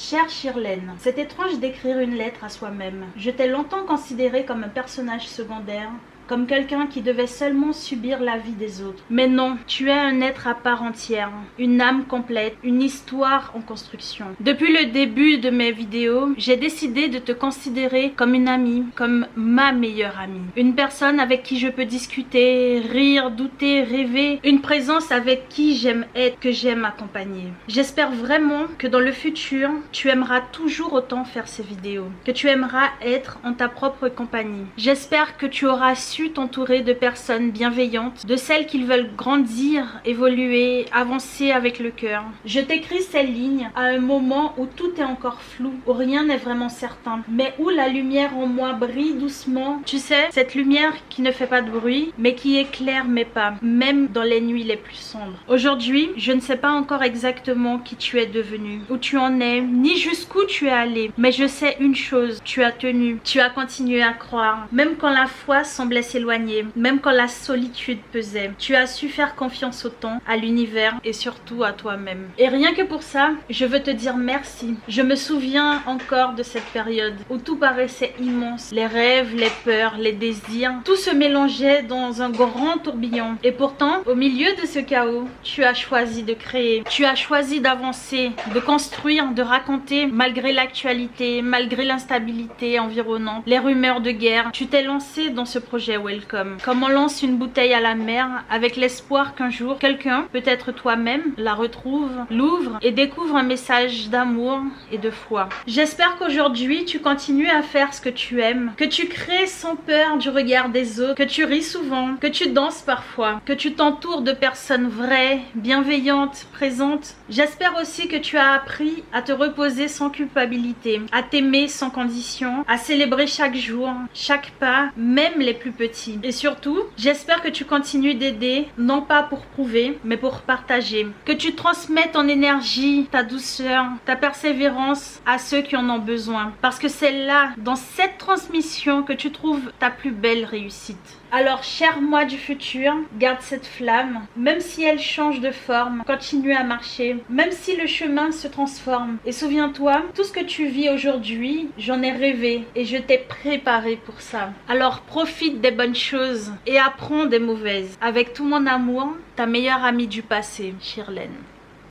Chère Shirlène, c'est étrange d'écrire une lettre à soi-même. Je t'ai longtemps considérée comme un personnage secondaire, comme quelqu'un qui devait seulement subir la vie des autres. Mais non, tu es un être à part entière, une âme complète, une histoire en construction. Depuis le début de mes vidéos, j'ai décidé de te considérer comme une amie, comme ma meilleure amie. Une personne avec qui je peux discuter, rire, douter, rêver. Une présence avec qui j'aime être, que j'aime accompagner. J'espère vraiment que dans le futur, tu aimeras toujours autant faire ces vidéos, que tu aimeras être en ta propre compagnie. J'espère que tu auras su t'entourer de personnes bienveillantes, de celles qui veulent grandir, évoluer, avancer avec le cœur. Je t'écris ces lignes à un moment où tout est encore flou, où rien n'est vraiment certain, mais où la lumière en moi brille doucement. Tu sais, cette lumière qui ne fait pas de bruit, mais qui éclaire mes pas, même dans les nuits les plus sombres. Aujourd'hui, je ne sais pas encore exactement qui tu es devenu, où tu en es, ni jusqu'où tu es allé, mais je sais une chose, tu as tenu, tu as continué à croire, même quand la foi semblait s'éloigner, même quand la solitude pesait. Tu as su faire confiance au temps, à l'univers et surtout à toi-même. Et rien que pour ça, je veux te dire merci. Je me souviens encore de cette période où tout paraissait immense. Les rêves, les peurs, les désirs, tout se mélangeait dans un grand tourbillon. Et pourtant, au milieu de ce chaos, tu as choisi de créer. Tu as choisi d'avancer, de construire, de raconter, malgré l'actualité, malgré l'instabilité environnante, les rumeurs de guerre. Tu t'es lancé dans ce projet Welcome. Comme on lance une bouteille à la mer avec l'espoir qu'un jour, quelqu'un, peut-être toi-même, la retrouve, l'ouvre et découvre un message d'amour et de foi. J'espère qu'aujourd'hui, tu continues à faire ce que tu aimes, que tu crées sans peur du regard des autres, que tu ris souvent, que tu danses parfois, que tu t'entoures de personnes vraies, bienveillantes, présentes. J'espère aussi que tu as appris à te reposer sans culpabilité, à t'aimer sans condition, à célébrer chaque jour, chaque pas, même les plus petits. Et surtout, j'espère que tu continues d'aider, non pas pour prouver, mais pour partager. Que tu transmets ton énergie, ta douceur, ta persévérance à ceux qui en ont besoin. Parce que c'est là, dans cette transmission, que tu trouves ta plus belle réussite. Alors, cher moi du futur, garde cette flamme, même si elle change de forme, continue à marcher, même si le chemin se transforme. Et souviens-toi, tout ce que tu vis aujourd'hui, j'en ai rêvé et je t'ai préparé pour ça. Alors, profite des bonnes choses et apprends des mauvaises. Avec tout mon amour, ta meilleure amie du passé, Shirlène.